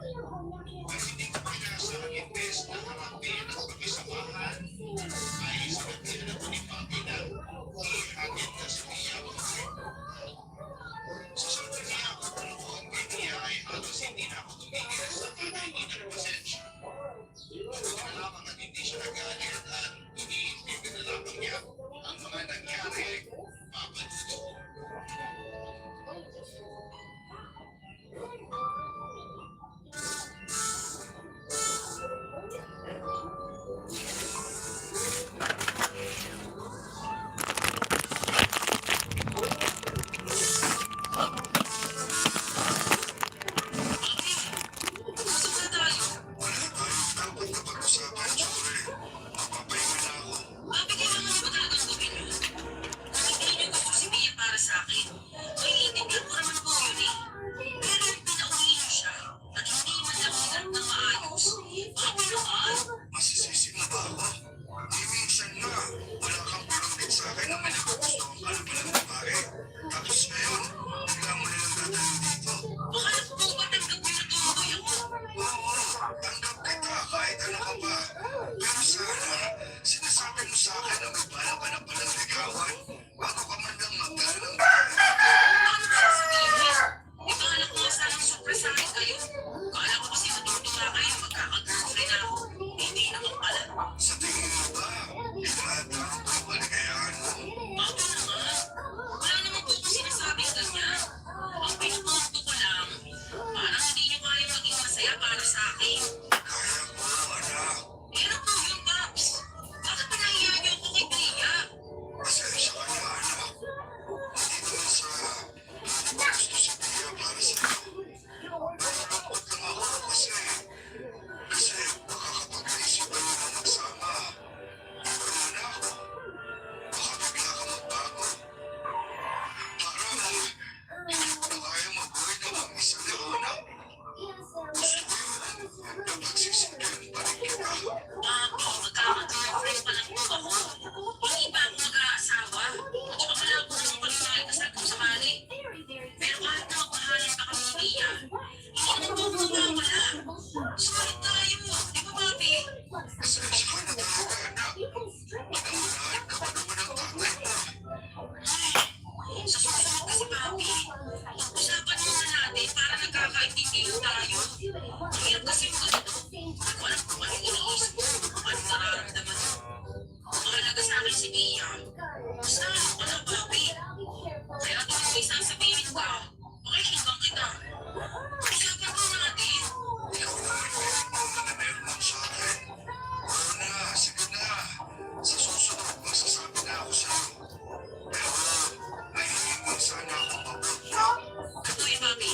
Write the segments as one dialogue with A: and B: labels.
A: Pero hindi ko pa inaasahan imbes na harapin at pakisamahan ay sinabihan ako ni Papi na ihatid na si Mia pauwi. Sa sabi niya ako noon kay Mia ay halos hindi na ako tumigil sa kakainin ng pasensya. Buti na lamang at hindi siya nagalit at iniintindi na lamang niya ang mga nangyari, Papa Dudu. Wala tayong dapat na pag-usapan, Jory. Mapapahinga na ako.
B: Kailangan mo ba talagang gawin yun? Kung hindi niyo gusto si Mia para sa akin, maiintindihan ko naman po yun eh. Pero kung pinauwi niyo siya at hindi man lang hinarap ng maayos, bakit naman?
A: Masisisi mo ba ako? Di minsan nga, wala kang pinunit sa akin na may nagugustuhan ka na palang babae. Tapos ngayon, bigla mo nilang dadalhin dito.
B: Baka na po ba tanggap niyo na tumuloy ako?
A: Oo, tanggap kita kahit ano ka pa. Pero sana, sinasabi mo sa akin na may balak ka na palang ligawan bago ka man lang magdala ng bahay.
B: Ano ba sasabihin? Ipakala ko nga sanang surprise sa akin kayo. Kala ko kasi matutuwa kayo magkaka-girlfriend na ako. Hindi naman pala.
A: Sa tingin mo ba, itatanong ko ang kaligayahan mo?
B: Ako naman. Wala naman po akong sinasabing ganyan. Ang pinupunto ko lang, parang hindi niyo kaya maging masaya para sa akin.
A: Kaya ko, anak.
B: Eh ano po yun, Paps? Bakit pinahiya niyo ako kay Bea?
A: Pasensya ka na, anak. Hindi naman sa hindi ko gusto si Pia para sa'yo. Nalulungkot lang ako kasi makakapag-isip tayo na magsama. Pero anak, baka bigla ka magbago. Parang hindi ko na kaya mabuhay na mag-isa na anak. Gusto ko yun na pagsisindihan pa rin kita.
B: Papi, magkaka-girlfriend pa lang po ako. Hindi pa ako mag-aasawa. At saka wala po naman kami makikasal kung sakali. Pero kahit na magmahalan pa kami ni Mia, hindi naman po ako magwawala. Sulit tayo, di ba, Papi?
A: Pasensya ka na talaga, anak. Pinangunahan ka pa naman ng tatay mo.
B: Ay, sa susunod kasi, Papi, pag-usapan muna natin para nagkakaintindihan tayo. Ang hirap kasi mo ganito. Hindi ko alam kung anong iniisip mo, kung anong nararamdaman mo. Kung mahalaga sa akin si Mia, basta alam ko na, Papi. Kaya tuwing may sasabihin ka, pakikinggan kita. Usapan mo natin.
A: Ikaw naman pinagmuna na meron lang sa akin. Oo na, sige na. Sa susunod, magsasabi na ako sa'yo. Pero, nahihingin mo sana ako mabuti.
B: Ano yun, Papi?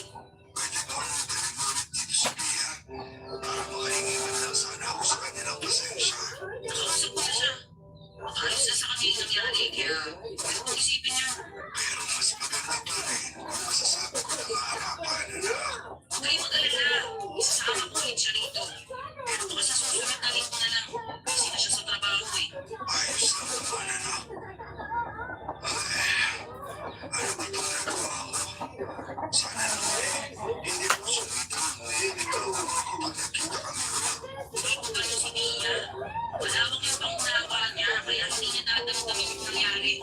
A: Pwede ba ako dalhin mo ulit dito sa Pia? Para makahingi man lang sana ako sa kanya ng pasensya.
B: Nakausap ko na siya. Ayos na sa kanya yung nangyari, kaya pwede kong isipin niya.
A: Pero mas maganda pa rin kung masasabi ko na maharapan, anak.
B: Huwag kayong mag-alala. Isasama ko ulit siya rito. Pero baka sa susunod na linggo na lang. Busy na siya sa trabaho eh.
A: Ayos lang naman, anak. Ay, ano ba itong nagawa ko? Sana naman hindi mo sulitan ang nililigawan mo kapag nagkita kami ulit.
B: Hindi ko ba si Mia? Wala akong ibang unawa niya, kaya hindi niya dadamdamin yung nangyari.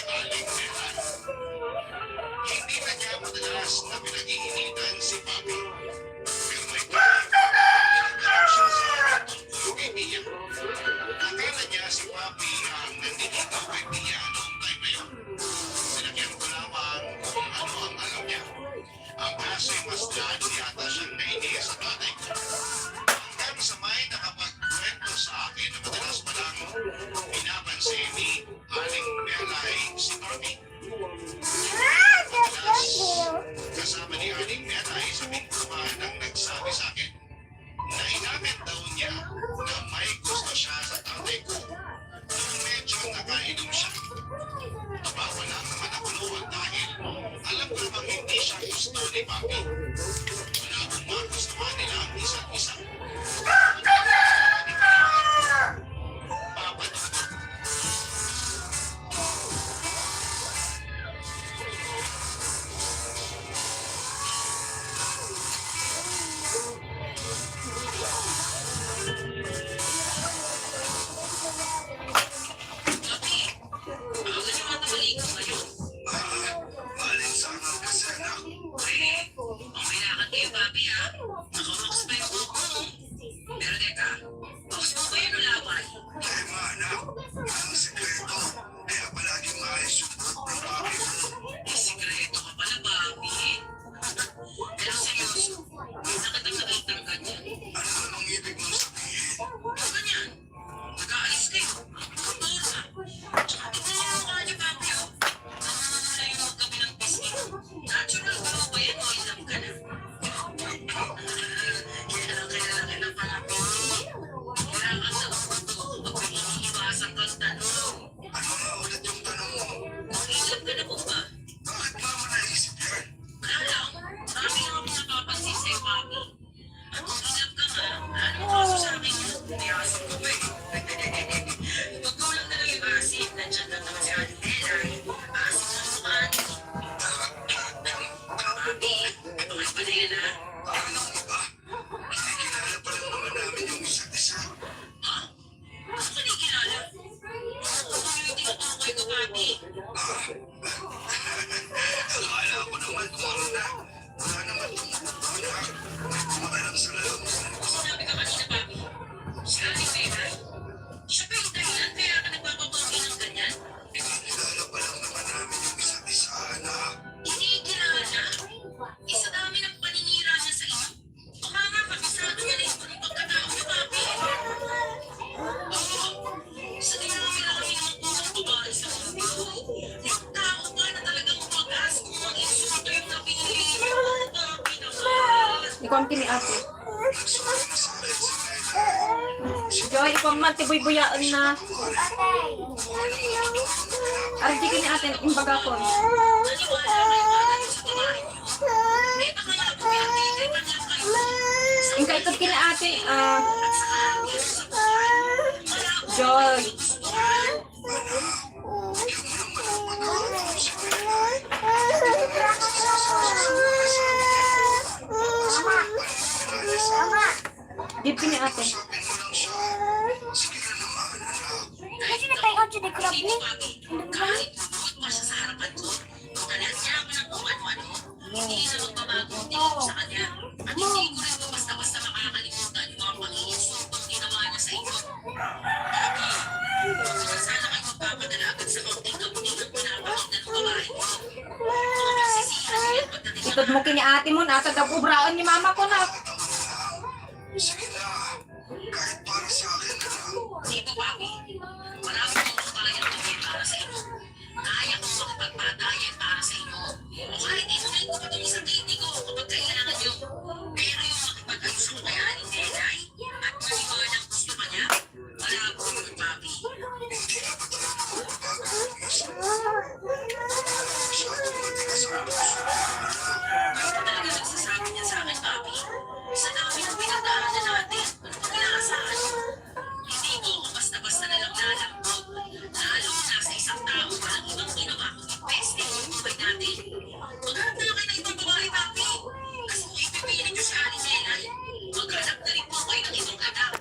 A: Aling Melan. Hindi na niya madalas na pinag-iinitan si Papi. Pero may pinagkaroon siya sa akin tungkol kay Pia. Akala niya si Papi ang nandito kay Pia noong time na yun. Sinagyan ko lamang kung ano ang alam niya. Ang kaso'y mas lalo yata siyang naiiya sa tatay ko. Hanggang sa may nakapagkwento sa akin na madalas palang pinapansin ni Aling Melay si Papi. Madalas kasama ni Aling Melay sa binturahan ang nagsabi sa akin na inamit daw niya na may gusto siya sa tatay ko nung medyo nakainom siya. Aba, wala naman ako noon dahil alam ko namang hindi siya gusto ni Papi. Wala akong magustuhan nila ang isa't isa. Papadudod.
B: Papi, bawal yung matabalikan ngayon.
A: Alinsangan kasi anak.
B: Okay lakad kayo, Papi, ha? Nakabox pa yung buhok mo. Pero teka, box mo ba yun o laway?
A: Tema anak, ang sekreto. Kaya palaging maayos yung buhok ng papi mo.
B: May sikreto ka pala, Papi. Pero seryoso, may sakit ang nakitang ganyan.
A: Ano namang ibig mong sabihin?
B: Ano ganyan? Nag-aalis kayo. Totoo na. Tsaka tignan niyo yung mukha niyo, Papi, oh. Namumulayo kami ng biscuit. Natural glow ba yan o ilang ka na? Kailangan na pala, Papi. Kailangan na uto kapag may iniiwasan kang tanong.
A: Ano nga ulit yung tanong mo?
B: Kung ilang ka na po ba?
A: Bakit ba mo naisip yan?
B: Wala lang. Marami lang akong napapansin sa'yo, Papi. At kung ilang ka nga, anong kaso sa akin yun? Niyasan ko ba eh. Huwag ko lang na lang yung asin. Nandiyan lang naman si Aling Melay. Asin ng mukha niyo. Papi, bakit ba na yan, ha?
A: Anong iba? Kinikilala pa lang naman namin yung isa't isa.
B: Ha? Ano ka nakikilala? Ano yung tinutukoy ko, Papi?
A: Akala ko naman kung ano na. Wala naman tumutukoy na. May kumakalam sa lalo mo.
B: Sinabi ka kanina, Papi. Si Aling Melay? Siya ba yung dahilan kaya ka nagpapapogi ng ganyan?
A: Kinikilala pa lang naman namin yung isa't isa, anak.
B: Kinikilala? Isa dami ng paninira niya sa iyo. Baka nga kabisado niya na yung pagkatao niya, Papi. Oo. Sa dinami na kami ng unang babae sa mundo. Yung tao ba na talagang wagas kung mag-insulto yung napili niya? Papi naman.
C: Ikaw ang kini ate.
A: Nagsabi na sa akin si Melay.
C: Joy, ikaw man tibuy-buyaan na. Arji kini ate, imbaga ko.
B: Naniwala kayo ba na sa babae niyo? Eh, baka nga bumiyatitin man lang kayo.
C: Ingka ito kini ate,
B: At saka, dito sa buwan, malabo
C: Joy.
B: ang gustuhan.
A: Bigyan mo naman ang pagkakataon si Melay.
C: Dip kini ate.
A: Sabi mo lang siya. Sige na naman, anak.
B: Kahit ito, hindi ko, Papi, kahit lubot pa siya sa harapan ko, tanan niya ako ng kung ano-ano, hindi na magbabago ang tingin ko sa kanya. At hindi ko rin po basta-basta makakalimutan yung mga pag-iinsultong ginawa niya sa inyo. Papi, huwag naman sana kayo magpapadala agad sa kaunting kabuting ang pinapakita ng babae niyo. Mga magsisihan niya at pagdating ng
C: Itod mo kini ate mo, nasa gabubraon ni mama ko na.
A: Sige na. Kahit para sa akin na lang.
B: Dito, Papi. Marami kong kaya gawin para sa inyo. Kaya kong makipagpatayan para sa inyo. O kahit inulit ko pa itong isang titi ko kapag kailangan nyo. Pero yung makipag-ayos ko kay Aling Melay at maniwalang gusto pa niya, wala po yun, Papi.
A: Hindi na ba talaga magbabago ang isip? Masyadong matigas ang puso.
B: Ano ba talaga nagsasabi niya sa akin, Papi? Sa dami ng pinagdaanan natin, ano ba kinakasahan niyo? Hindi ko ako basta-basta na lang lalambog. Lalo na sa isang tao walang ibang ginawa kundi peste yung buhay natin. Maghanap na kayo ng ibang babae, Papi. Kasi kung ipipilit niyo si Aling Melay, maghanap na rin po kayo ng ibang anak.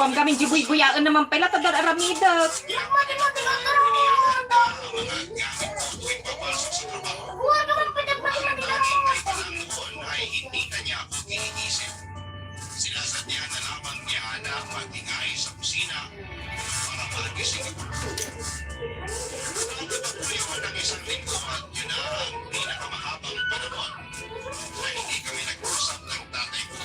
C: Ang gaming gibuy-buyaan naman pala. Tadar aramidak.
A: Inihanda ang mga gamit ko tuwing papasok sa trabaho. Ang naghihintay pa lang noon ay hindi na niya ako iniisip. Sinasadya na lamang niya na magingay sa kusina para magising ako. Nagpapuyuan ng isang linggo at yun na ang pinakamahabang panahon na hindi kami nag-usap ng tatay ko.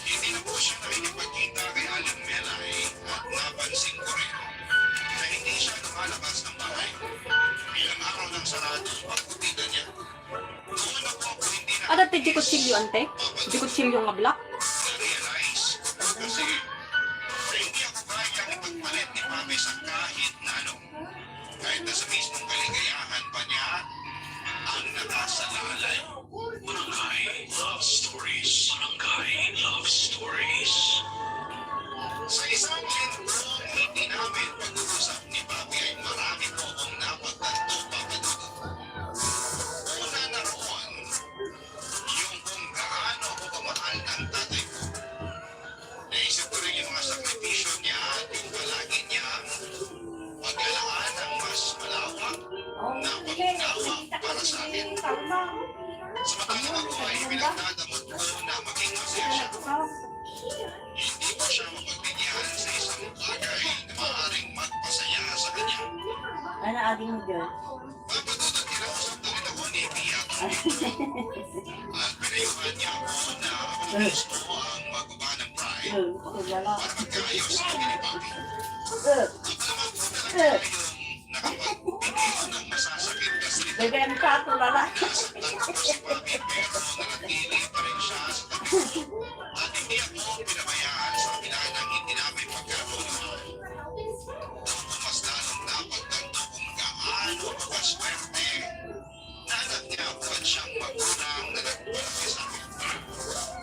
A: Hindi na po siya nakikipagkita kay Aling Melay at napansin ko rin na hindi siya lumalabas ng bahay. Ilang araw ng sarado pagkutita niya. Noon ako hindi na
C: Ada ti di kutsilyo ante? Di kutsilyo nga black?
A: na-realize kasi hindi ako kayang ipagpalit ni Papi sa kahit na ano. Kahit na sa mismong kaligayahan pa niya ang nakasalalay. Barangay Love Stories. Barangay Love Stories. Sa isang linggong hindi namin pag-uusap ni Papi ay marami po akong napagtanto papadog. Una na roon, yung kung gaano ako kamahal ng tatay ko. Naisip ko rin yung mga sakripisyo niya at yung palagi niyang paglalaan ng mas malawak na paggawa para sa akin. Samantalang ako ay pinagdadamot ko na maging masaya siya. Hindi ko siya mapagbigyan sa isang bagay na maaaring magpasaya sa kanya.
D: Ano aging mo dyan?
A: Papadudot kinausap na rin ako ni Pia at pinayuhan niya ako na ako mismo ang magbaba ng pride
D: Pakilala.
A: para magkaayos sa amin ni Papi.
D: Eh,
A: Ako naman po talaga yung nakapagbigay ng masasakit kasi
D: bigyan ka ito lala.
A: nasaktan ko po si Papi pero nanatili pa rin siya sa tabi ko. At hindi ako pinabayaan sa kabila ng hindi namin pagkakunahan. Doon ko mas lalong napagtanto kung gaano ako kaswerte na anak niya ako at siyang magulang na nagpalaki sa akin.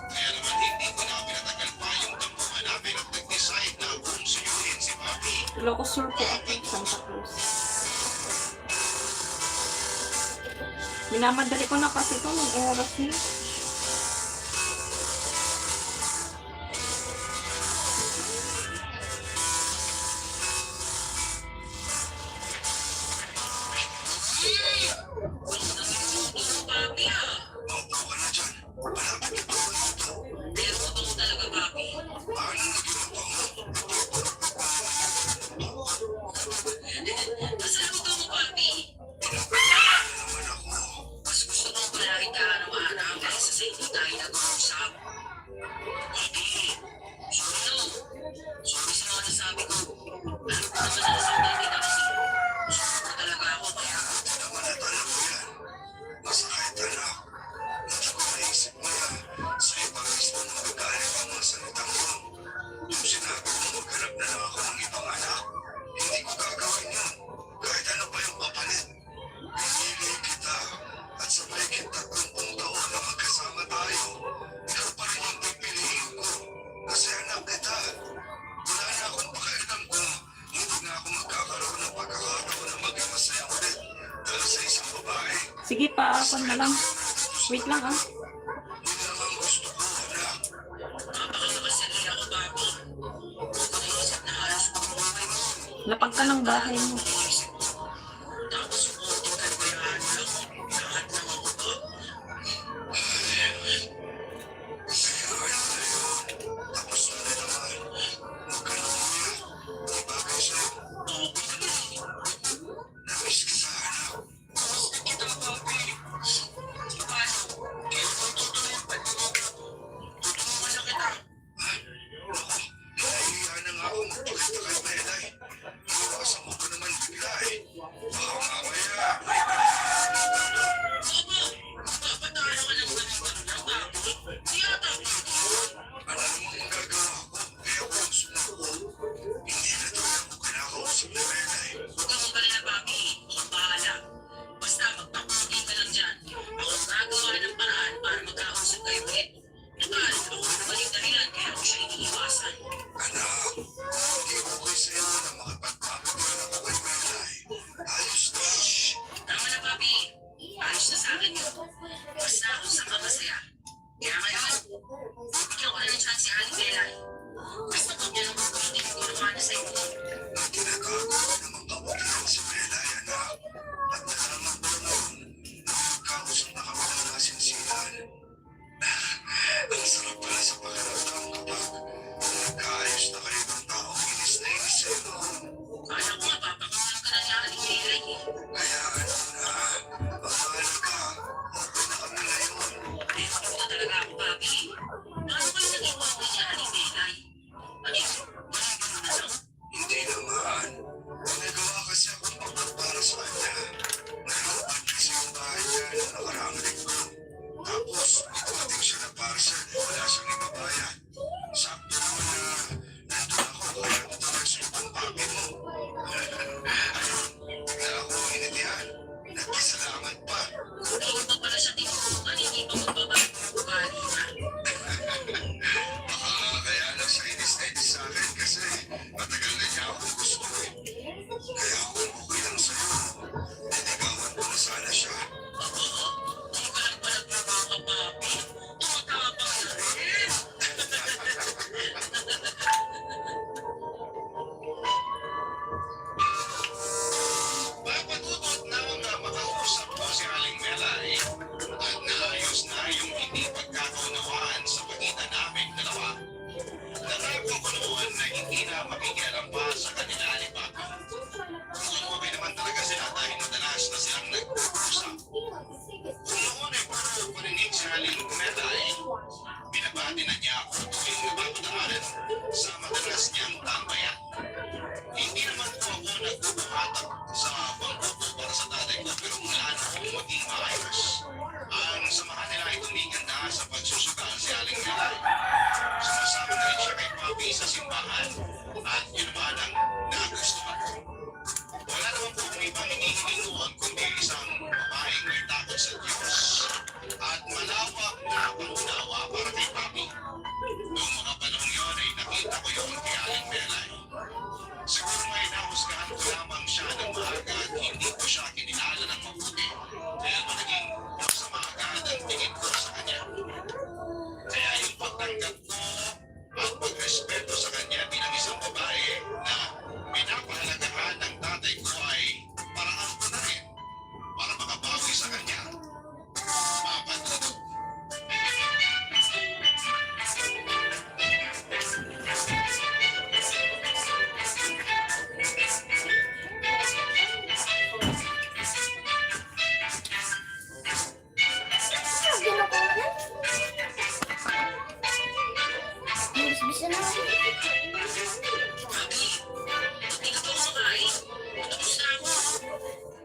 A: Kaya naman hindi ko na pinatagal pa yung tampuhan namin at nag-decide na akong suyuin si Papi.
C: Ilocos Sur po ako, Santa Cruz. Minamadali ko na kasi ito ng oras niya.
B: Papi ah.
A: Maupo ka na dyan. Malapit na po ito.
B: Pero totoo talaga, Papi.
A: Paano naging ito mo?
B: Masarap ito mo, Papi.
A: Naman ako.
B: Mas gusto kong palagi ka araw-araw kaysa sa hindi tayo nag-uusap. Papi, sorry no. Sorry sa mga nasabi ko. Alam ko naman na nasaktan kita kasi gusto ko talaga ako kaya
A: Naman at alam ko yan. Masakit anak. Hindi ko naisip na sa iba mismo magagalit ang mga salitang yun. Yung sinabi ko maghanap na lang ako ng ibang anak. Hindi ko gagawin yun. Kahit ano pa yung kapalit. Pinili kita at sabay kita 30 taon na magkasama tayo. Ikaw pa rin yung pipiliin ko. Kasi anak kita. Wala na akong pakialam kung hindi na ako magkakaroon ng pagkakataon na maging masaya ulit dahil sa isang babae.
C: Sige pa, ako na lang. Wait lang ah.
A: Yun lang ang gusto ko, anak.
B: napakamasali ako, Papi. Huwag ko naisip na halos buong buhay mo.
C: Lapag ka ng bahay mo.
B: Naisip ko. Tapos umuutin ka na bayaan lang. Lahat ng ako ba?
A: Sige, ano na yun? Tapos na rin naman. Huwag ka na umiyak. Di bagay sa'yo. Namiss kita, anak.
B: Gusto kita, Papi. Paano? Kaya kung tutuloy ang pag-ibig ko, tutulungan na kita.
A: Ha? Naku, nahihiya na nga ako magpakita kay Melay. Iwasan mo ko naman bigla eh. Baka mamaya.
B: Opo, papatalo ka ng ganun-ganun ng Papi. Di ata, Papi.
A: Ano namang magagawa ko? Kaya ako ang sumuko. Hindi na tuloy ako kinakausap ni Melay.
B: Huwag kang magalala, Papi. Akong bahala. Basta magpapugi ka lang dyan. Ako ang gagawa ng paraan para magkausap kayo ulit. Total, ako naman yung dahilan kaya ako siya iniiwasan.
A: Anak, hindi okay sa'yo na makipagpapagilan ako kay Melay. Ayos na.
B: Tama na, Papi. Ayos na sa akin yun. Basta kung saan ka masaya. Kaya ngayon, bibigyan ko na ng chance si Aling Melay. Basta
A: bumatak sa bangko ko para sa tatay ko pero wala na akong maging maayos. Ang samahan nila ay tumingin na sa pagsusugal si Aling Melay. Sumasama na rin siya kay Papi sa simbahan at yun naman ang nagustuhan ko. Wala naman po kung ibang hinihiling noon kundi isang babaeng may takot sa Diyos at malawak na pangunawa para kay Papi. Noong mga panahon yun ay nakita ko yung kay Aling Melay. Siguro may nahusgahan ko lamang siya ng maaga at hindi ko siya kinilala ng mabuti dahil naging masama agad ang tingin ko sa kanya. Kaya yung pagtanggap ko at pagrespeto sa kanya bilang isang babae na pinapahalagahan ng tatay ko ay paraan ko na rin para makabawi sa kanya. Papa Dudut.
B: Papi, hindi ka pa kumakain. Tapos na ako.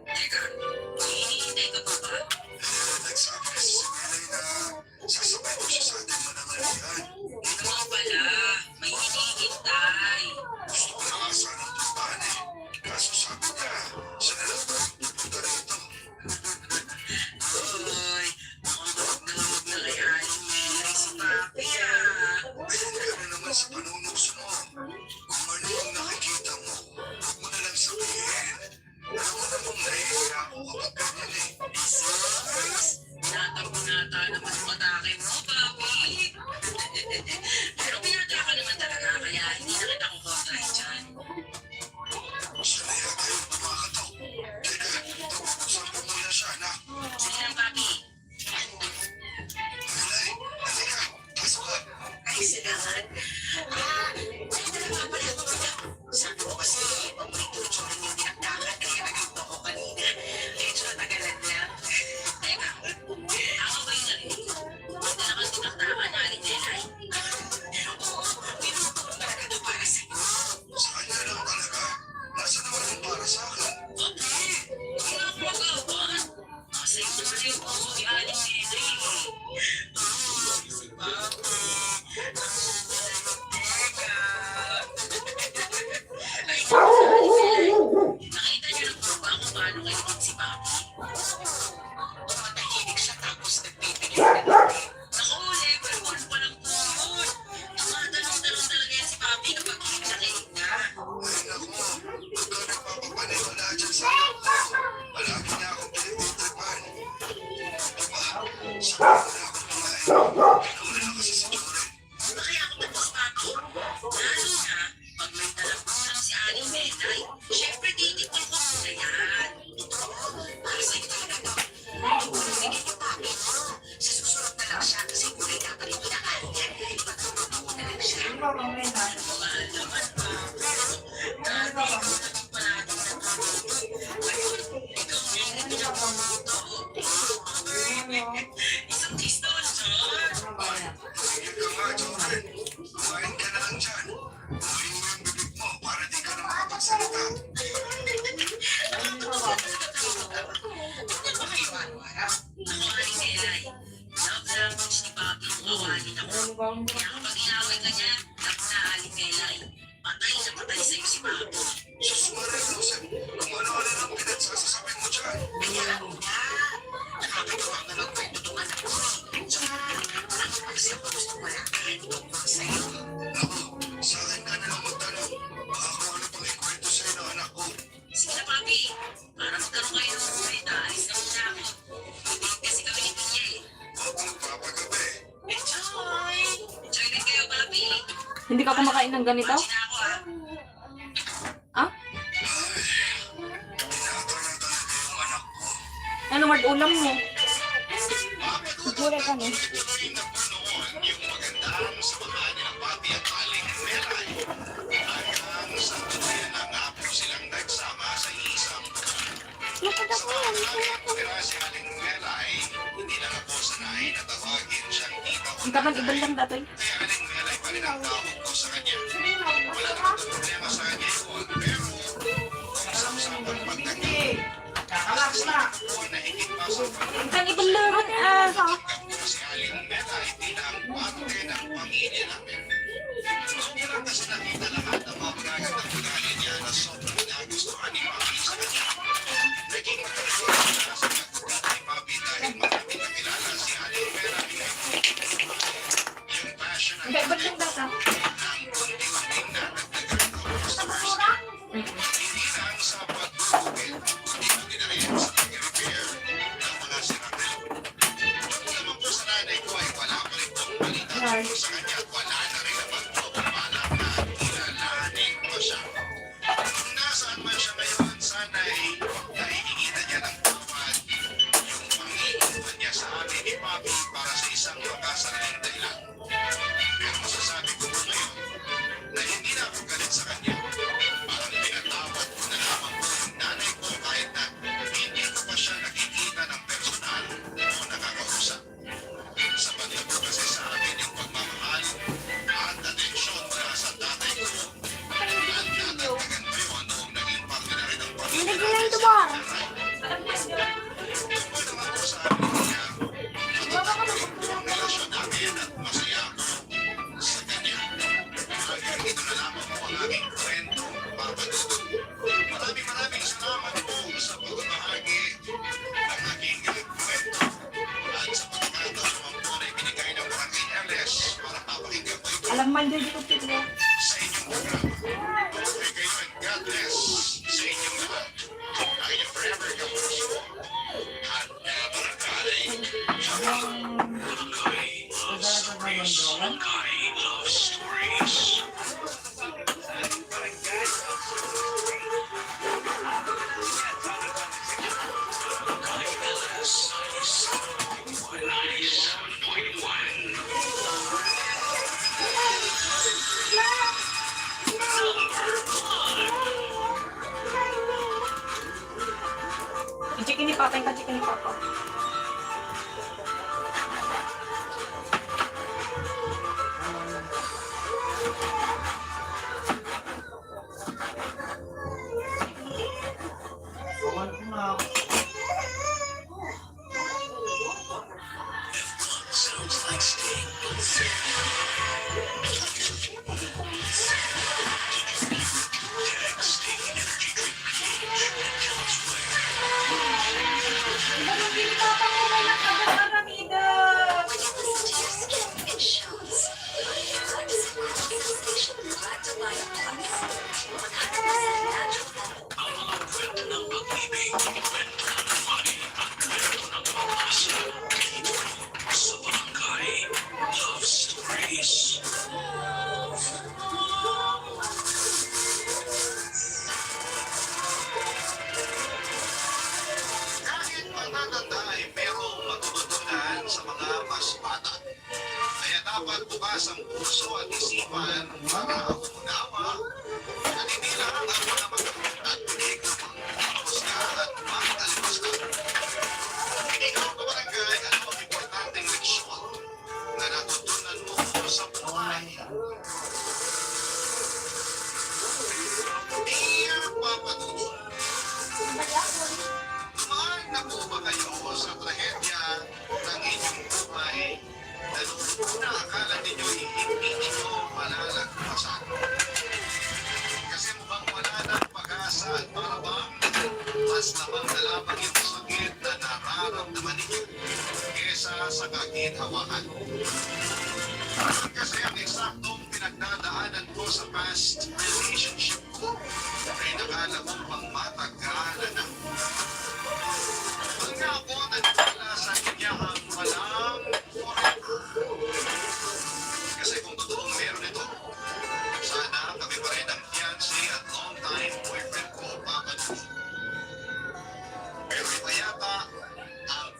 B: Teka, may hinihintay ka pa ba?
A: Nagsabi kasi si Melay na sasabay ko siya sa ating mananalian.
B: Ito nga pala, may hinihintay.
A: Gusto ko na nga sanang puntahan eh. Kaso sabi niya, siya na lang daw pupunta rito.
B: Hoy, mukhang huwag na kay Aling Melay si Papi ah.
A: Ayan ka na naman sa panunuso mo. Kung ano ang nakikita mo, huwag mo na lang sabihin. Alam mo namang nahihiya ako kapag ganyan eh.
B: Jesus! Natapunata naman ang atake mo, Papi. Pero pinata ka naman talaga, kaya hindi na kita kukontrahin dyan.
A: Siya na yata yung kumakatok. Teka, tapos ko muna siya, anak.
B: Sige lang, Papi.
A: Melay, halika, pasok ka.
B: Ay, salamat. Ay, talaga pala ako pala. Sabi ko kasi, paborito yung tsura niyong dinakdakan, kaya nagluto ko kanina. Medyo natagalan na. Teka, tama ba yung narinig ko? Basta na kang dinakdakan na Aling Melay. Oo, pinuto ko talaga ito para sa'yo.
A: Sa kanya lang talaga. Nasa naman yung para sa akin.
B: Papi, hindi na ako magawan. Masaya ko na yung puso ni Aling Melay. Si Papi. Nakita niyo na po ba kung paano kayo si Papi? Tumatahimik siya tapos nagpipigil na natin. Naku, level 1 pa lang po yun. Tumatanong-tanong talaga yan si Papi kapag hinakilig na.
A: Ay naku, pagka nagpapapaniwala dyan sa anak ko, malaki niya akong pinipintripan. Diba, sabi ko na akong kumain. Nauna na kasi si Joren.
B: Kaya ako ba si Papi? Lalo na, pag may talagang si Aling Melay, syempre titikman ko muna yan. Para sa'yo talaga to. Sige niyo, Papi, mo. Sa susunod na lang siya kasi kulay dapat rin pinakain niya. Ipagluto mo na lang siya. Mahal naman, Papi. Dati ikaw naging palagi na paluto. Ngayon, ikaw ngayon ang pinapaluto. Isang tiston, John.
A: Tumigil ka nga, Joren. Kumain ka na lang dyan. Buhayin mo yung bibig mo para di ka na makapagsalita.
B: Hindi ba kayo araw-araw? Ako, Aling Melay. Love language ni Papi kung awalin ako. Kaya kapag inaway ka niya, love na Aling Melay. Patay na patay sa'yo si Papi.
A: Sus, Maria Joseph, kung ano-ano lang pinagsasasabi mo dyan.
B: Kaya mo na. Nakakatawa na lang kayo tutungan ako. Tsaka, marami pa kasi ako gusto malaman tungkol sa'yo.
A: Naku, sa akin ka na lang magtanong. Baka kung ano pang ikwento sa'yo ng anak ko.
B: Sige na, Papi. Para magkaroon kayo ng kwenta, alis na muna ako. Bibig kasi kami ni Tia eh.
A: Huwag magpapagabi.
B: Enjoy! Enjoy din kayo, Papi.
C: Hindi ka kumakain ng ganito?
B: Watch na ako ah.
C: Ah?
A: Tinatawa na talaga yung anak ko.
C: Ano Mart, ulam mo?
A: Siguro kami. Tuloy na po noon yung magandang samahan ng Papi at Aling Melay. Hanggang sa tuloy na nga po silang nagsama sa isang buwan. Pero si Aling Melay, hindi na po sanay na tawagin siyang tita ko.
C: Ang kaman ibang lang datoy.
A: Kaya Aling Melay pa rin ang tawag ko sa kanya. Wala naman problema sa kanya yun. Pero kung sa
C: ng ibang laman ah.
A: Si Aling Meta ay bilang parte ng pamilya namin. Noong una kasi nakita lahat ng mga magagandang ugali niya na sobrang nagustuhan ni Papi sa kanya. Naging magkakaroon na sa pagkulit ni Papi dahil marami nakilala si Aling Meta. Yung passion at
C: Hindi, ba't yung data?
A: ang kunti-kunting nadagdagan ng customers. Hindi lang sa pagbubukid, kundi pati na rin sa pag-repair ng mga sirapel. Kung naman po sa nanay ko ay wala pa rin pong balita tungkol sa kanya at wala na rin naman po kung alam na kilalanin ko siya. Kung nasaan man siya ngayon, sana'y naiingitan niya ng tawad yung pangiiwan niya sa amin ni Papi para sa isang makasaraling dahilan. Pero masasabi ko po ngayon na hindi na ako galit sa kanya. Parang pinatawad ko na lamang po yung nanay ko kahit na hindi ko pa siya nakikita ng personal o nakakausap. Sapat na po kasi sa akin yung pagmamahal at atensyon mula sa tatay ko. At natagdagan ko yun noong naging parte na rin ang pamilya namin sa nanay. Tungkol naman po sa amin niya, matutuloy po ang relasyon namin at masaya ako sa kanya. Hanggang dito na lamang po ang aking kwento, Papa Dudut. Maraming salamat po sa pagbabahagi ng aking kwento. At sa pagkakataon naman po na ibinigay ng Barangay LS para papakinggan ko ito
C: Alam man dyan dito sila.
A: sa inyong programa. Patuloy kayo and God bless sa inyong lahat. Ang inyong forever kapuso at barangay. Barangay Love Stories. Barangay LS 97.1.
C: Chicken ni Papa, yung chicken ni Papa.
A: Sounds like Sting. Texting energy drink pH and tell us where.
C: Iba yung ni Papa ko may nakabaramida.
E: When you listen to your skin, it shows. Flex Sensation Lactobio Plus. 100% natural.
A: Ang mga kwento ng pag-ibig, kwento ng buhay, at kwento ng pag-asa. Dito sa Barangay Love Stories. Kahit matatanda ay merong matututunan sa mga mas bata. Kaya dapat bukas ang puso at isipan para umunawa at hindi lang ang mga magaling at pinig na panghusga at magtalimusta. Ikaw kabarangay, ano ang importanteng leksyon na natutunan mo sa buhay? Dear Papa Dudut, dumaan na po ba kayo sa trahedya ng inyong buhay na noong una akala ninyo hindi ninyo malalagpasan? Kasi mukhang wala ng pag-asa at para bang mas lamang na lamang yung sakit na nararamdaman ninyo kesa sa kaginhawaan. Kasi ang eksaktong pinagdadaanan ko sa past relationship ko ay nakala ko pang matagalan na. Huwag nga ako nagpala sa kanya ang walang forever. Kasi kung totoong meron ito, sana kami pa rin ang fiancé at long-time boyfriend ko, Papa Dudut. Pero iba yata ang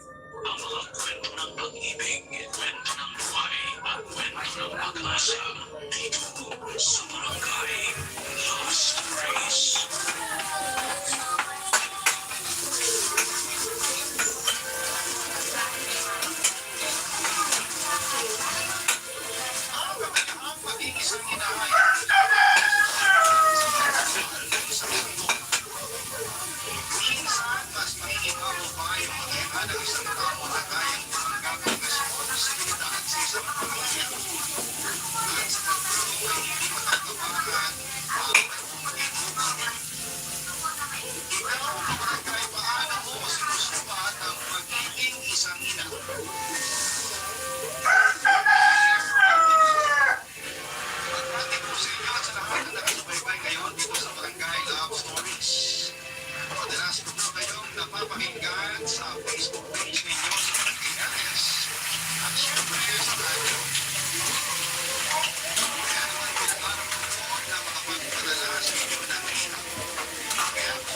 A: mga kwento ng pag-ibig, kwento ng buhay, at kwento ng pag-asa dito sa Barangay Love Stories. mapapakinggan sa Facebook page ninyo sa Barangay LS at syempre sa radyo. Kaya naman kailangan po na makapagpadala sa inyo ng ina. Kaya po,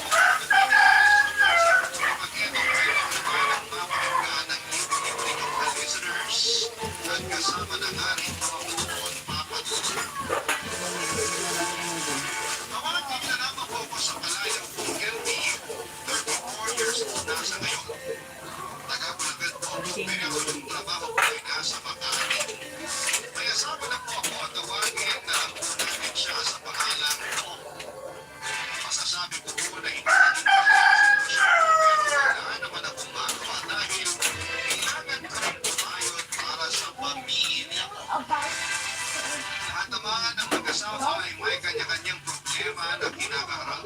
A: kapag ito kayo naman ang mapakinggan ng libre-libre ng listeners at kasama na nga rin Panginoon Papatuloy. Tawagin na lamang po ako sa palayang pong LB, 34 years old na sa ngayon. Taga-Bulacan po, pero yung trabaho ko ay nasa Makati. May asawa na po ako at tawagin na lang po namin siya sa pangalang Tom. Masasabi ko po na hindi naging pala siya, pero wala naman akong magawa dahil kailangan ko rin pumayot para sa pamilya ko. Lahat naman ng mag-asawa ay may kanya-kanyang problema na kinakaharap.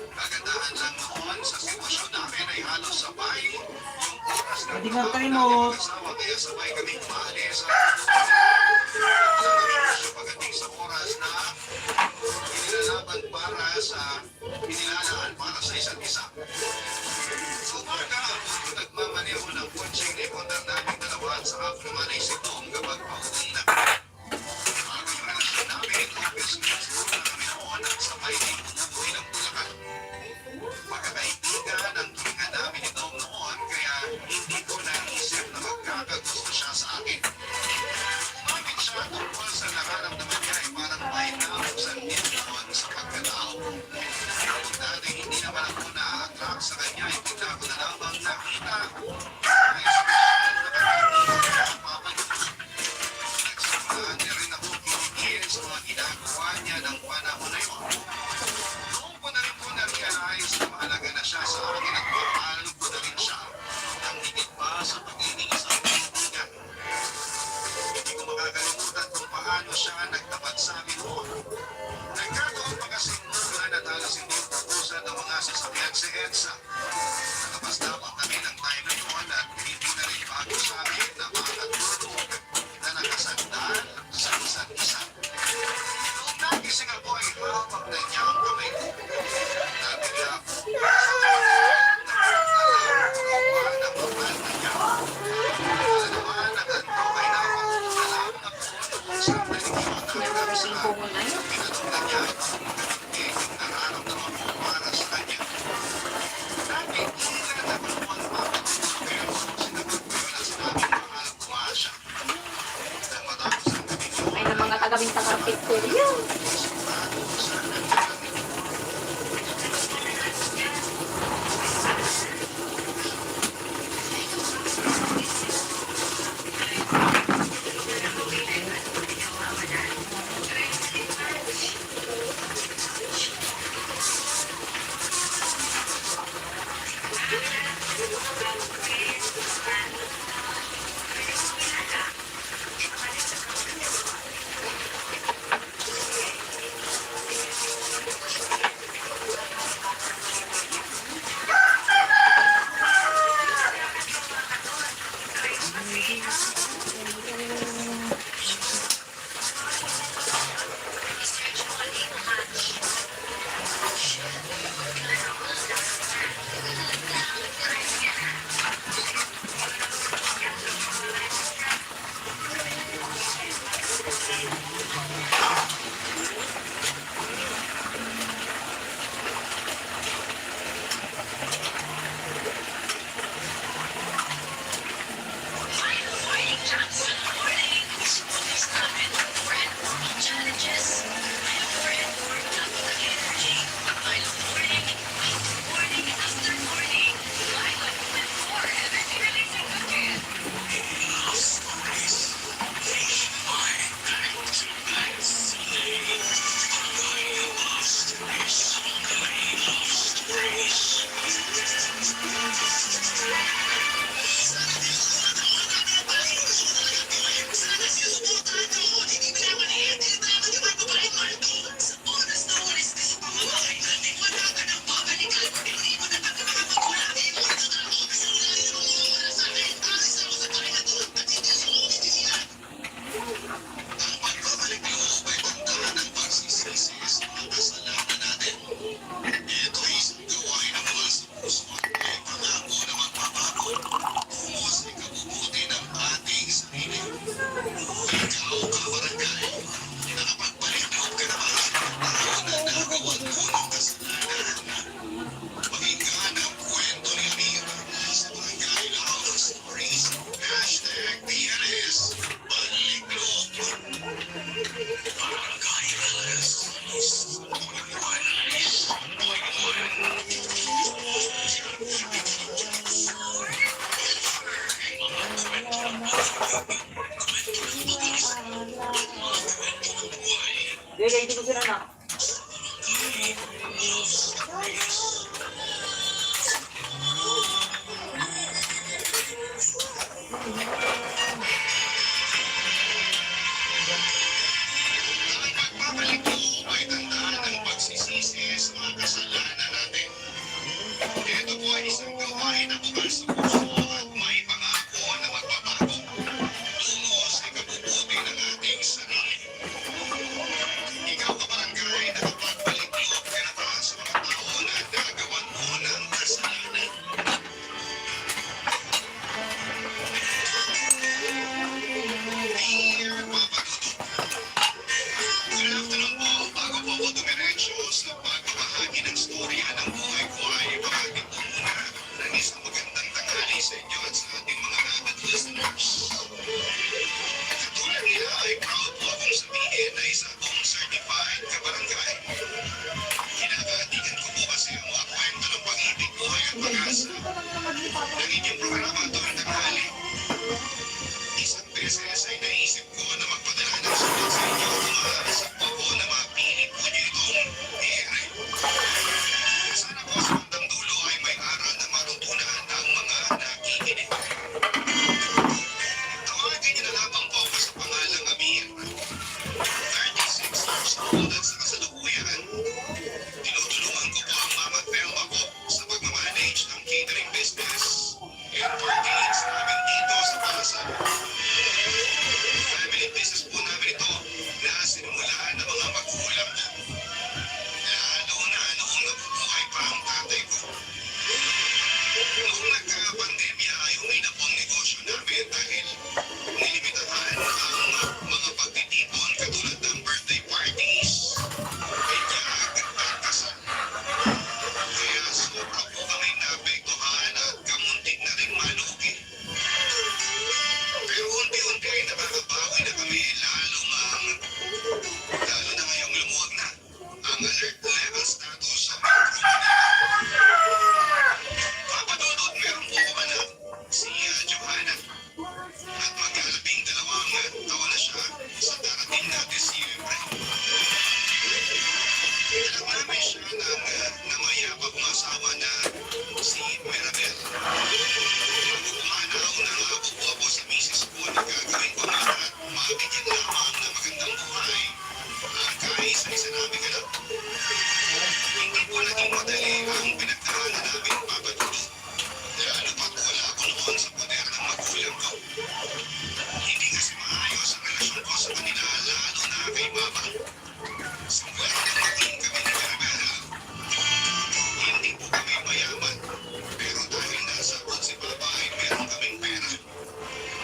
A: Kagandahan lang noon sa sitwasyon namin ay halos sabay yung oras na
C: Pwede nga kayo mo.
A: mag-asawa kaya sabay kami umaalis sa pagdating sa oras na pinilalaan para sa isa't isa. Umaga ako nagmamaneho ng coaching na ipundar namin dalawa at sa hapon naman ay si Tom kapag pauwi na kami. Bago yung relasyon namin, office mates po na kami noon at sabay din umuwi ng Bulacan. Magkakaibigan ang tulinga namin ni Tom noon kaya hindi ko naisip na magkakagusto siya sa akin. Umamin siya tungkol sa nararamdaman niya ay parang may naabuksan niya noon sa pagkatao. Kung dati hindi naman ako na-attract sa kanya ay bigla ko na lamang nakita. Ay sabihin na nakakita siya papalos. Nagsimula niya rin ako kinikil sa mga ginagawa niya ng panahon na yun. Noong ko na rin po na-realize na mahalaga na siya sa akin at mahal ko na rin siya. Ang higit pa sa pagiging isang kaibigan. Hindi ko makakalimutan kung paano siya nagtapat sa amin noon. Nagkataon pa kasi mula natalo si Nick Tapusan ng mga sasakyan sa EDSA. Nakabas lamang kami ng time na yun at hindi na rin bago sa amin na makatulog na nakasandal sa isa't isa. Noong nagising ako ay hawak na niya ang kamay ko. Nabigla ako sa alam ko pa na mahal na niya. Wala naman ang ganito ay napakuna lamang ako noong sa nalingkot ang
C: Nagkarating
A: sa
C: po mo na yun.
A: pinatong niya yung nararamdaman ko para sa kanya. Nakikita na naman ang mapatuloy pinabukal sa puso at may pangako na magbabago. Tungo sa ikabubuti ng ating sarili. Ikaw kabarangay, nakapagbalik loob ka na ba sa mga tao na nagawan mo ng kasalanan? Here, Papa Dudut. Good afternoon po. Bago po ako dumiretso sa pagbabahagi ng storya ng buhay ko ay bahagi po muna ng isang magandang tanghali sa inyo at sa ating mga avid listeners. Katulad nila ay proud po akong sabihin na isa akong certified kabarangay. Kinakatigan ko po kasi ang mga kwento ng pag-ibig, buhay at pag-asa ng inyong programa tuwing tanghali. Isang beses ay naisip ko na magpadala ng sulat sa inyo at umaasap po ako na mapili po niyo itong ere. Sana po sa bandang dulo ay may aral na matutunan ng mga nakikinig. Tawagin niyo na lamang po ako sa pangalang Amir. 36 years old at sa kasalukuyan. Tinutulungan ko po ang mama at Velma ko sa pagmamanage ng catering business and party needs namin dito sa Pasay. Family business po namin ito na sinimulan ng mga magulang ko. Lalo na noong nabubuhay pa ang tatay ko. Noong nagka-pandemya ay humina po ang negosyo namin dahil nilimitahan ang mga pagtitipon katulad ng birthday parties, binyag at kasal. Kaya sobra po kami naapektuhan at kamuntik na rin malugi. Pero unti-unti ay nakakabawi na kami lalo na ngayong lumuwag na ang alert level status sa Metro Manila. Papa Dudut, meron po ako anak, si Johanna. At maglalabing 2 taon na siya sa darating na Disyembre. Alam namin siya ng namayapa kong asawa na si Mirabel. Pumanaw na nga po ako sa misis ko na gagawin ko na lahat mabigyan lamang na magandang buhay ang kaisa-isa naming anak. Hindi po naging madali ang pinagdaanan namin, Papa Dudut. Lalo pat wala ako noon sa poder ng magulang ko. Hindi kasi maayos ang relasyon ko sa kanila, lalo na kay Mama. Simula din naging kami ni Mirabel. Hindi po kami mayaman, pero dahil nasa abroad si Papa ay meron kaming pera.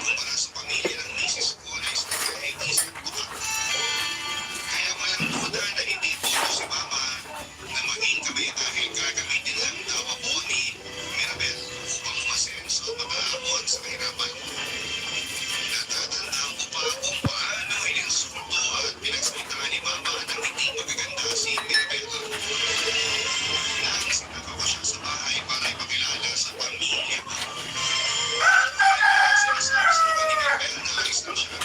A: Kumpara sa pamilya ng misis ko na isang kahit isang buka. Kaya walang duda na hindi po si Mama na maging kami dahil gagamitin lang daw po ni Mirabel upang umasenso at makaamon sa kahirapan. Natatandaan ko pa kung paano ininsulto at pinagsalitaan ni Mama ng hindi magaganda si Mirabel. Nang sinapa ko siya sa bahay para ipakilala sa pamilya ko. Sinasabi sa ni Mirabel na alis na siya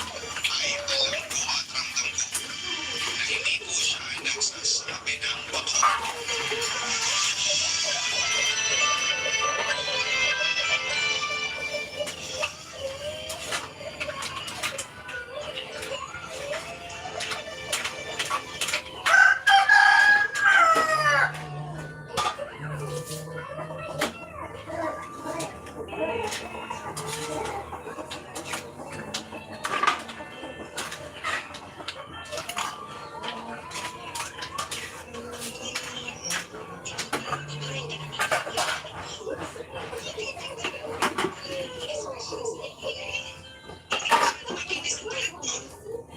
A: ay alam ko at ramdam ko na hindi po siya nagsasabi ng totoo.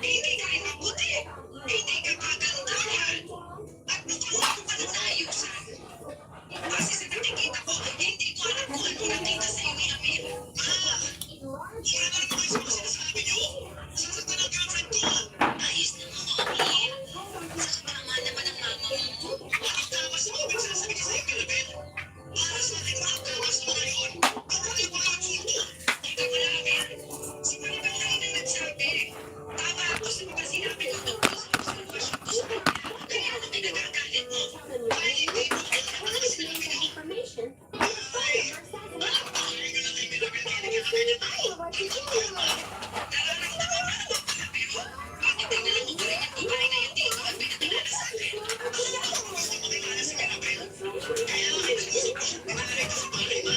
A: Hindi ka rin mabuti. Hindi ka kagandahan. At nakuha ko pa ng ayusan. Kasi sa nakikita ko, hindi ko alam kung ano nakita sa iyo ni Amir. Wala na rin kayo sa mga sinasabi niyo. Sasaktan ang girlfriend ko.
B: Ayos na mo, Amir. Sakta nga naman ang mama mo.
A: Anong tawas mo? Nagsasabi ka sa'yo, Mirabel. Para sa akin, walang tawas mo ngayon. Kapag yung mga fulto.
B: Ikaw wala, Amir. Si Maribel na rin ang nagsabi. Tama ako sa mga sinabi ko tungkol sa observation ko sa kanya. Kaya ako pinagagalit mo.
A: Ay, hindi mo alam ang mga sinabi niyo.
E: Information.
A: Ay, alam ko kayo na lang kay Mirabel kaya nagkakagaya tayo. Ang problema.
B: Nararamdaman mo naman pala, pero bakit tingnan mo pa rin yung babae na yun dito at pinakilala sa akin?
A: Gusto ko kilala si Mirabel. Kaya nag-usap ko siya pinalala sa bahay, ma.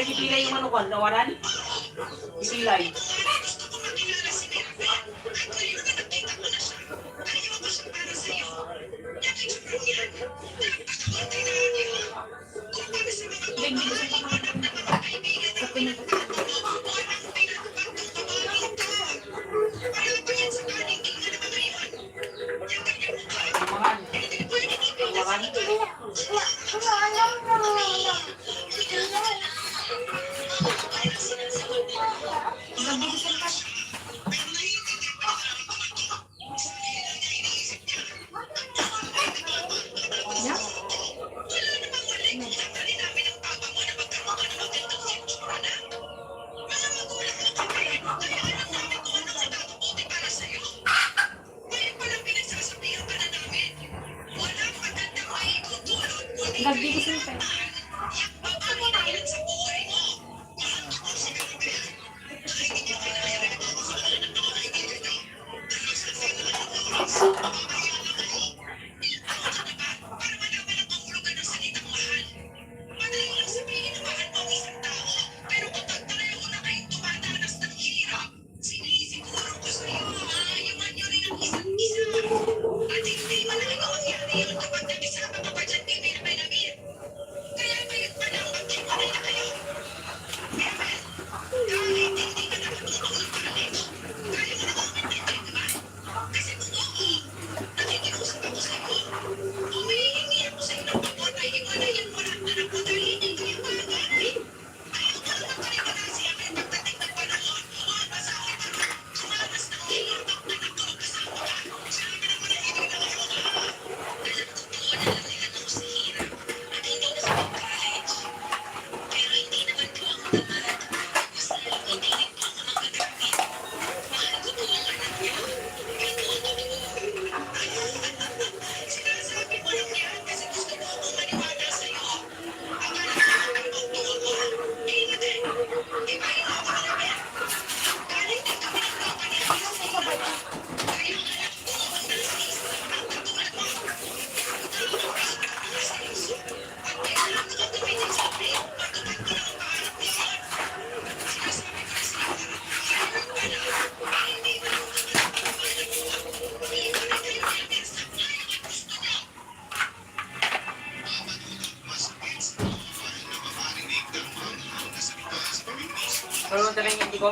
C: ipilay yung ano ko, nawaran? Ipilay.
B: Gusto ko makilala si Mirabel. At ngayon na nakita ko na siya. Ayoko siya para sa'yo. Yan ay sobrang yan. Napakaunti na niyo. Kumpara sa mga
C: Hindi, hindi kasi
B: maliwanag na mga kaibigan
C: sa
B: namin.
C: pinag-
B: Walang pinagpagtong babae ka. Wala pa yan sa kaningingan na mga yun. Yung kanyang mukha.
C: Makan.
B: Hindi pwede ipinag
C: Makan.
B: Nagbibisan ka.
C: Yeah? Nagbibisan ka.
B: Sinisiguro ko sa'yo, ayawan niyo rin ang isa't isa. At hindi malaking mangyari yun kapag nag-isama ka pa dyan kay Mirabel Amir. Kaya ngayon pa lang maghiwalay na kayo. Mirabel, kahit hindi ka na matulong sa college, kaya mo na umintindi, di ba? Kasi kung oo, nakikiusap ako sa'yo. Humihingi ako sa'yo ng pabor na hiwalayan mo lahat na nagpataliin ng iyong mga gamit. Ayaw mo naman paniwala si Amir pagdating ng panahon. Basta ako ito, tumalas na umiiyak na nagtulog kasama ka. Sabi naman na hindi na kayo ka. Alam ko po na nalakihan ako sa hirap at hindi na sa pag-college. Pero hindi naman po ako tamad. Basta lang hindi rin po ako magagamit. Mahal ko po ang anak niyo. Yan po ang totoo. Sinasabi mo lang yan kasi gusto mo akong maniwala sa'yo. Akala ko ang totoo ko. Hindi. Ibahin mo ako na yan. Galing din kami ng tropa ni Ate Sira. Kaya ang anak ko ang nasis ang katulad mo. Tama ko sa mga seryoso. At kailangan ko gamitin sa amin. Matupad ko lang ang pangarap niyo. Sinasabi ko na sa'yo, kailan pa na, hindi mo lang naman ang pangalan mo. Iiwanan kayo ni Amir sa ayaw at gusto niyo.
C: Ano na rin hindi ko?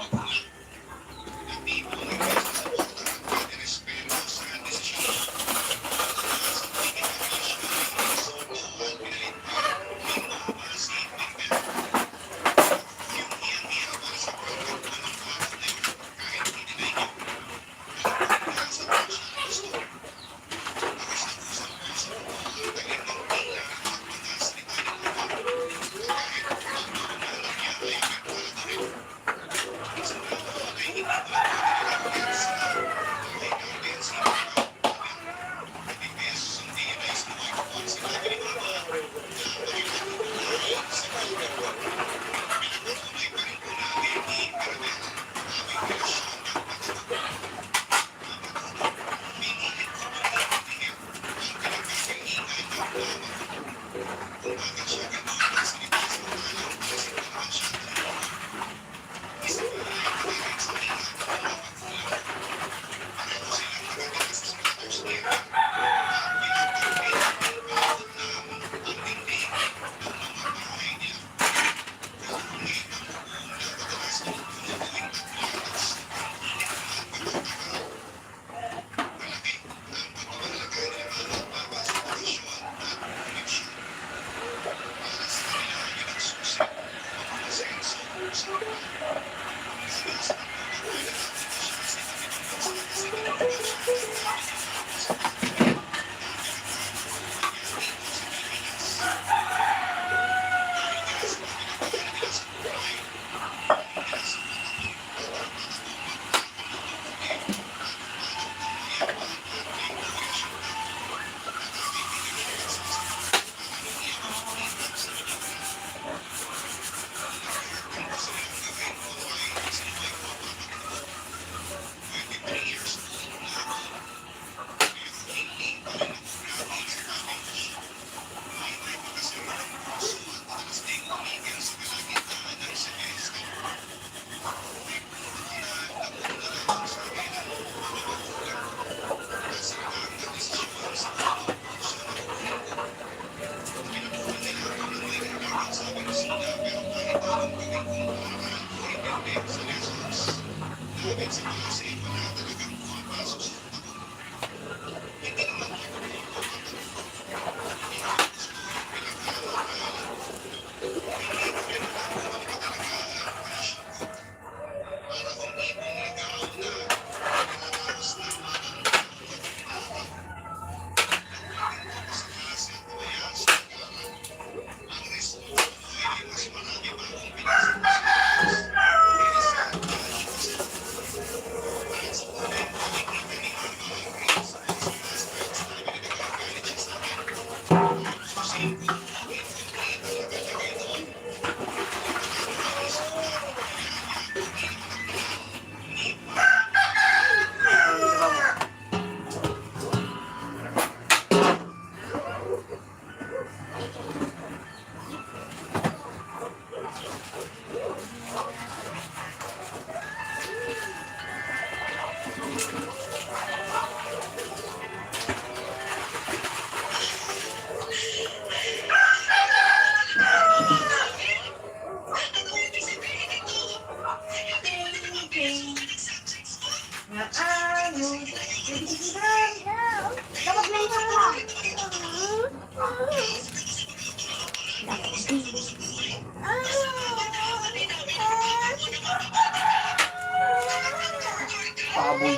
C: Baboy.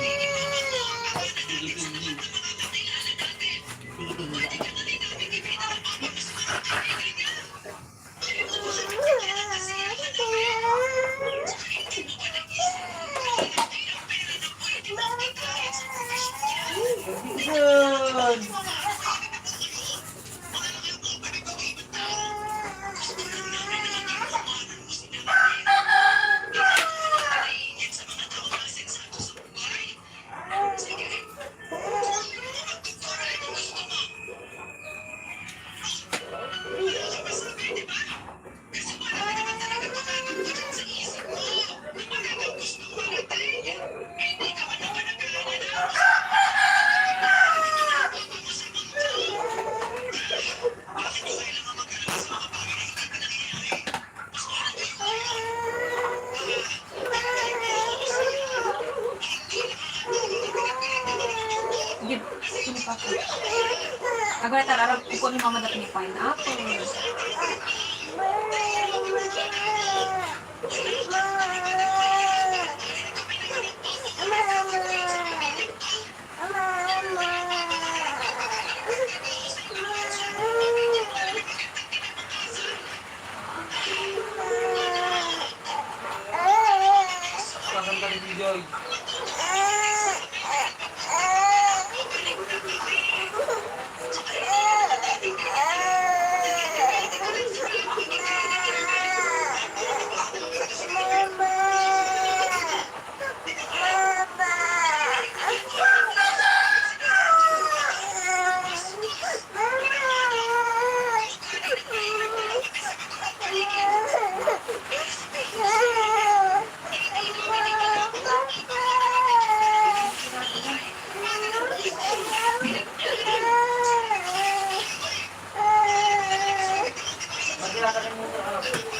C: Good.
F: Give, sino pa po? Agora tararap ko ni mama dati ni pineapple.
C: Maganda rin si Joy. Magkilala rin mo ito.
E: Mama.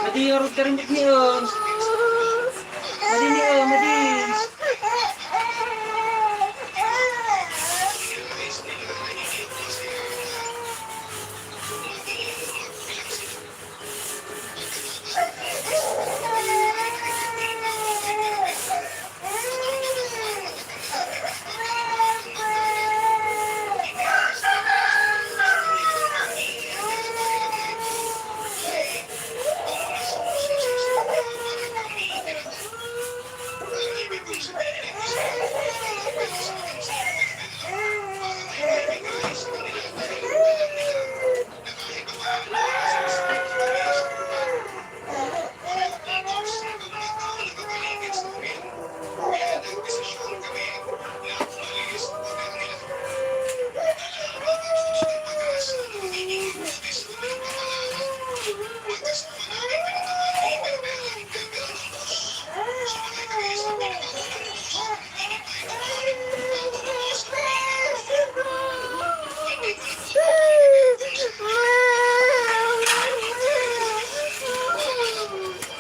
C: Madi, urog ka rin niyo. Madi niyo, madi.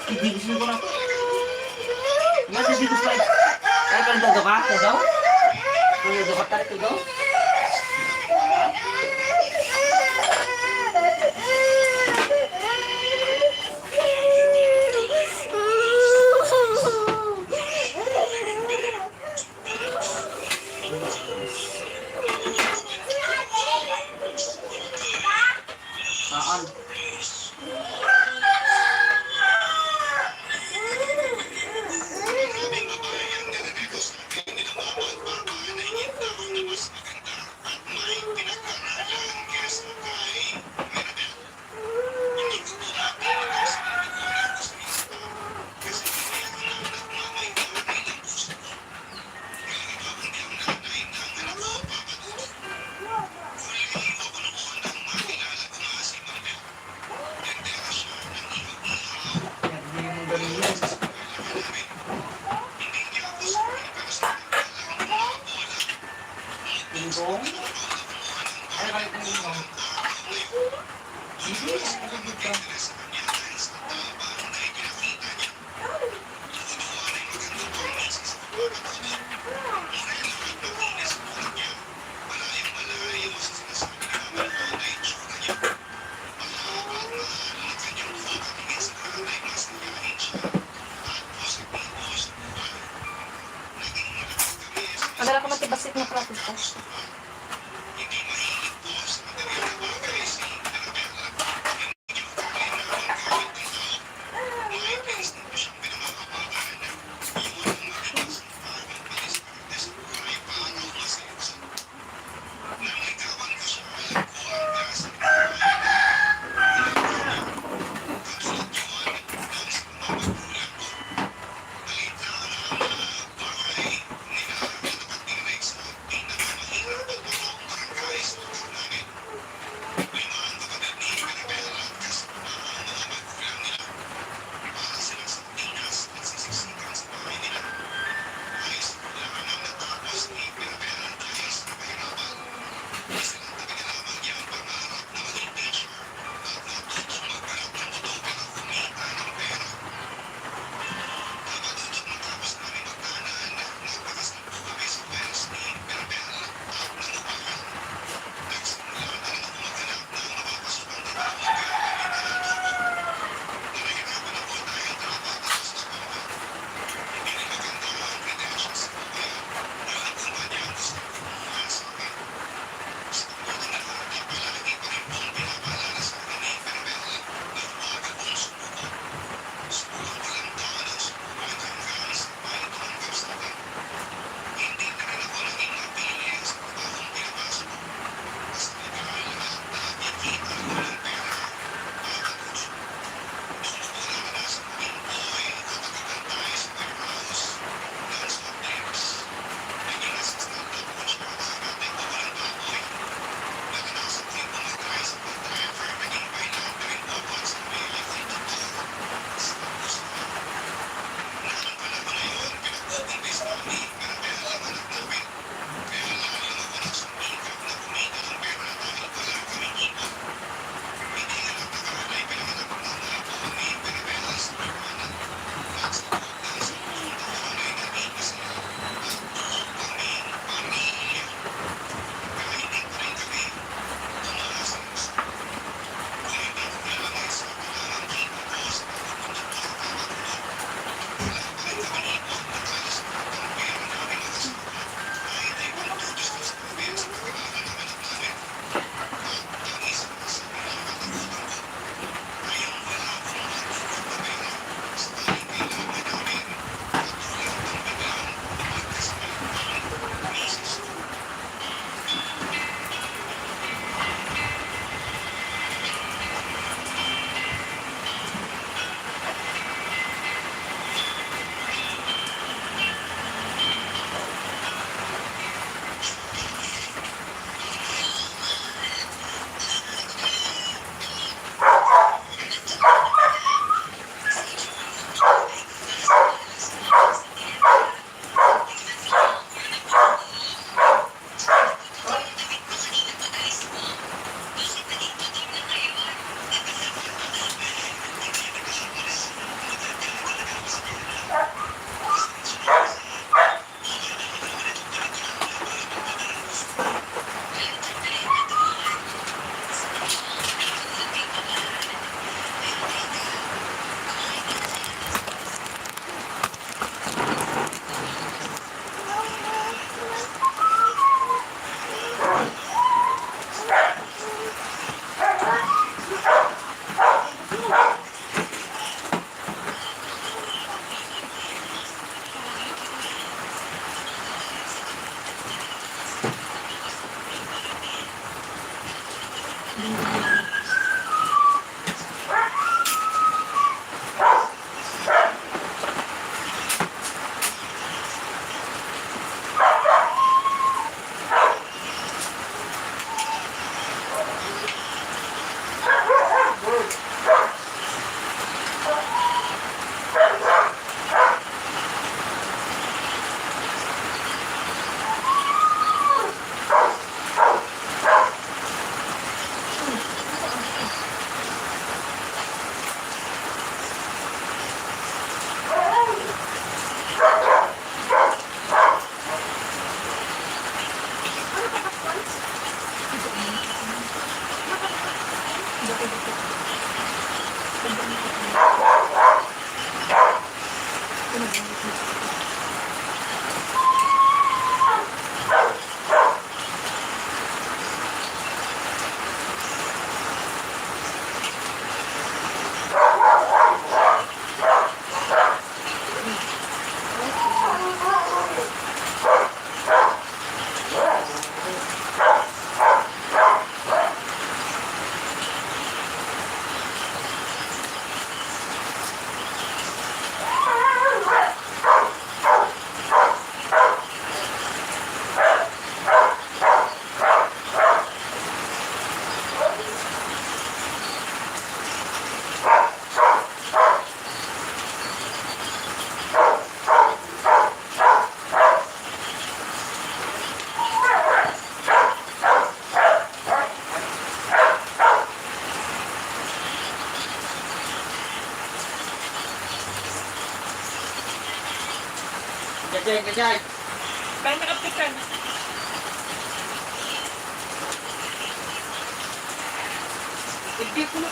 C: Hindi gusto ko na. Mas hindi gusto ko. Ay, kalau dado ka? Dado? Kalau dado ka tarik dado? Saan? Lingkong? Ano kami ng lingkong? Hindi, ano dito?
F: Madala ko matibasit na practice ko.
C: Kajay.
D: Kaya nakapikan.
C: Hindi ko na.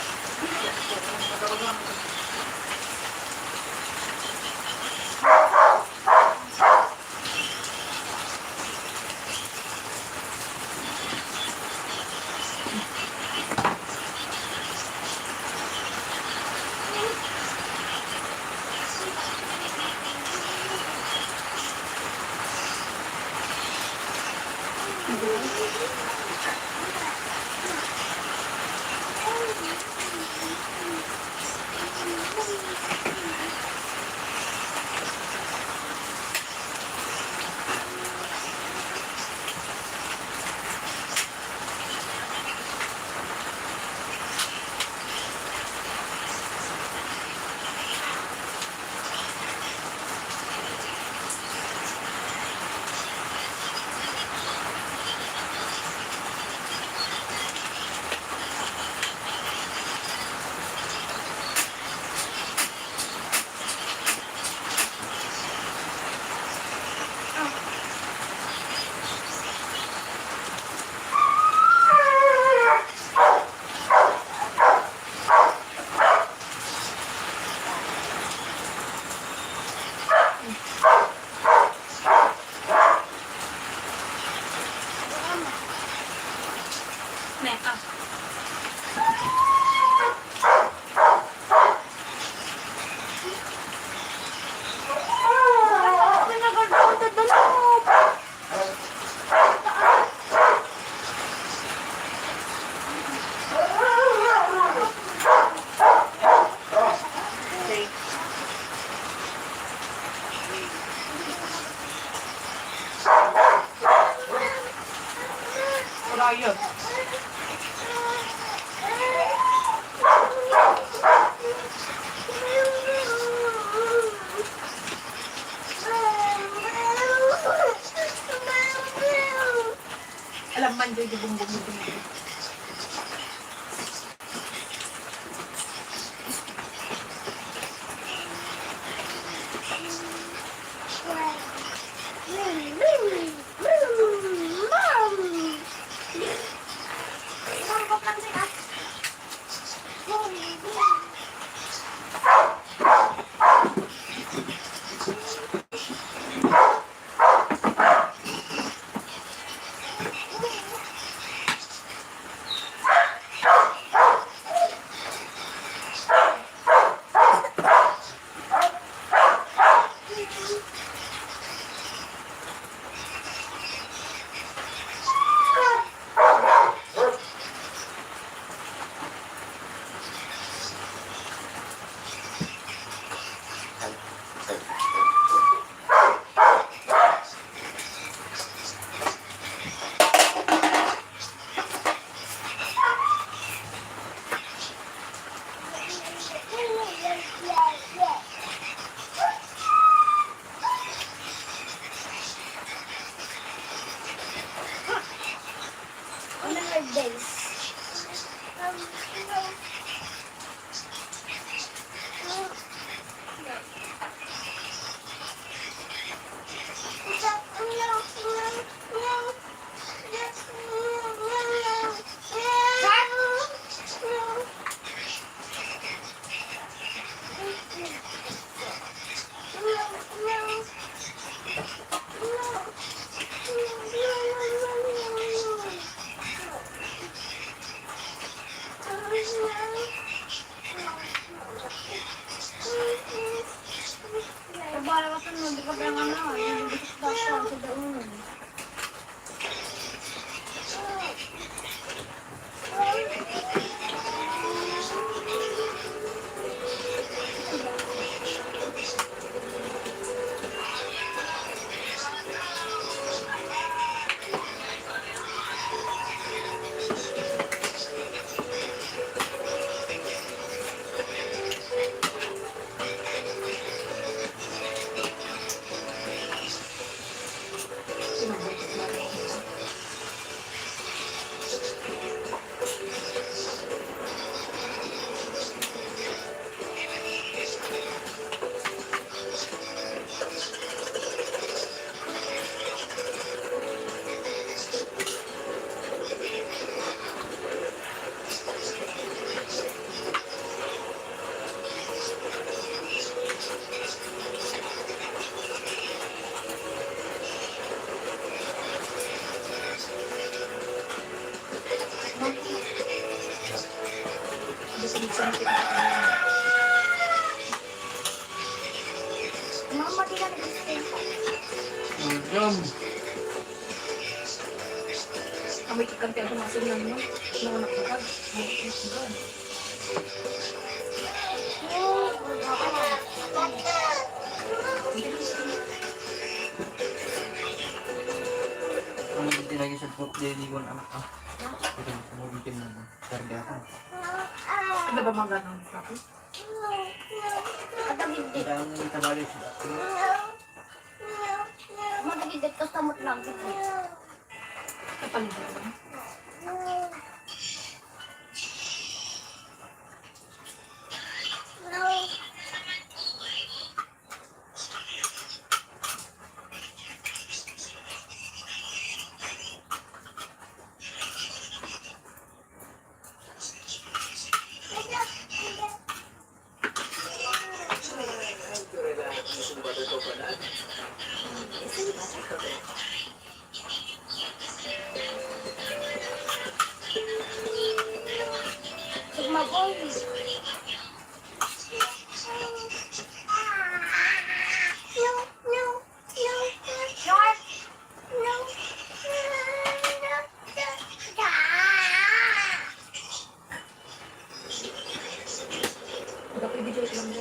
F: Ryan. Alam man, Joy, di bumbong.
E: Mama, di ka nag-gusto.
C: Jom.
F: Amoy ikanti ang tumasin lang mo. Mga nakakag.
C: Ang hindi lagi sa book din ni anak ka. Ito mo bikin mo. Karga ka.
F: Ano ba mga ganun?
E: Kadagid
C: Kita ang itabali siya.
E: Madagid dito sa samot lang.
F: Kapalit ba?
E: Sigma boy.
F: Dapat video lang mo.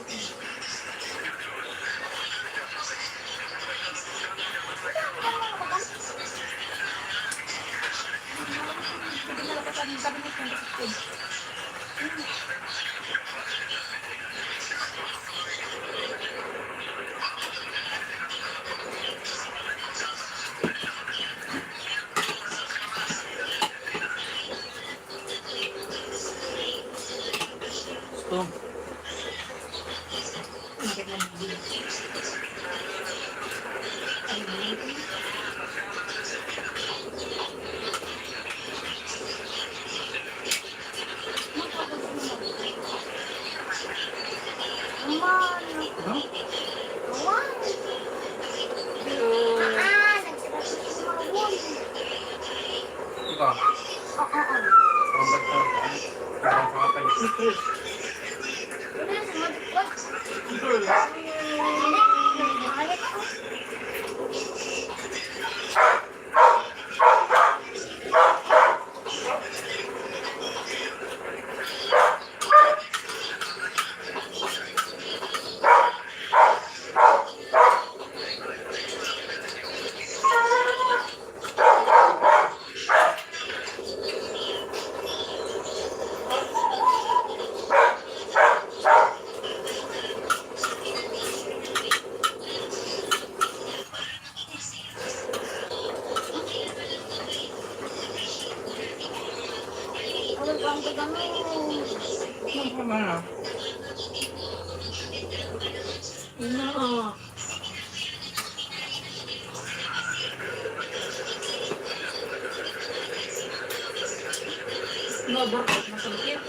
C: Gusto. Ano? Ikaw. Ang bagta. Parang sa kapal. Ano na?
F: No. No, borot. Masakit.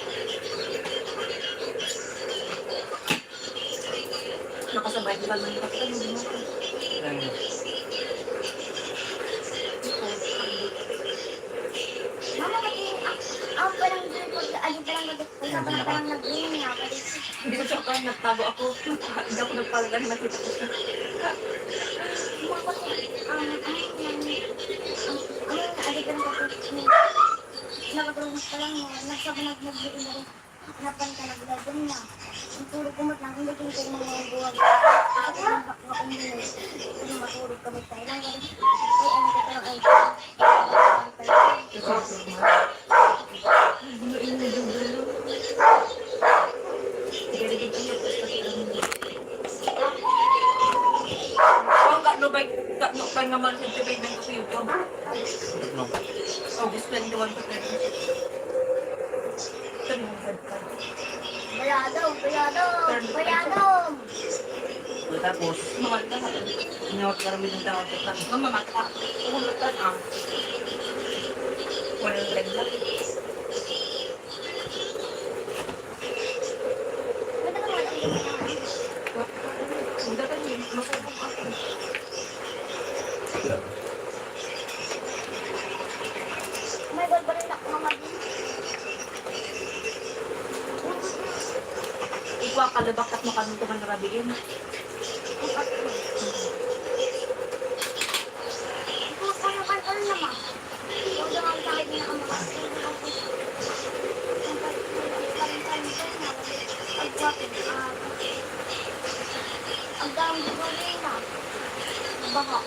F: Nakasabay ko lang ng kapatid mo.
C: Ano?
E: Mama, ang parang doon po, parang nag-green nga.
F: Hindi ko siya kaya nagtago ako. Hindi ako nagpalagan nakita ko siya.
E: Aligan ko po. Nakatulog pa lang mo. Nasa nag-green na rin. Napan ka naglagan na. Ang tulog kumot lang. Hindi ko mga buwag. Ako lang baka umulit. Kung matulog kami tayo lang. Ay, ano ka lang ay.
F: Kaya naman sa tibay ng YouTube.
C: Ano?
F: August 21 to 10.
E: Bayadong!
C: Tapos,
F: Mamata.
C: inawat ka rin ng tao sa tan.
F: Mamata. Umulutan ang. Walang regla. Hindi ka rin. Masubok ako.
E: May balbalin ako mga
F: Ikaw kalabak at makanong tuman na rabiin.
E: din. Lena. Baka.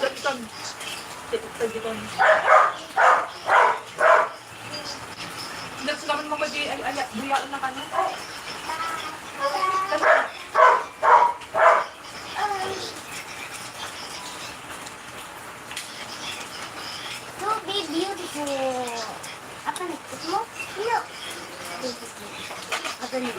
D: Tagtag. Tagtag ito. Next naman mo ko di ay buyaan na kanin.
E: So be beautiful. Apa nih? Ketemu? Yuk. Apa nih?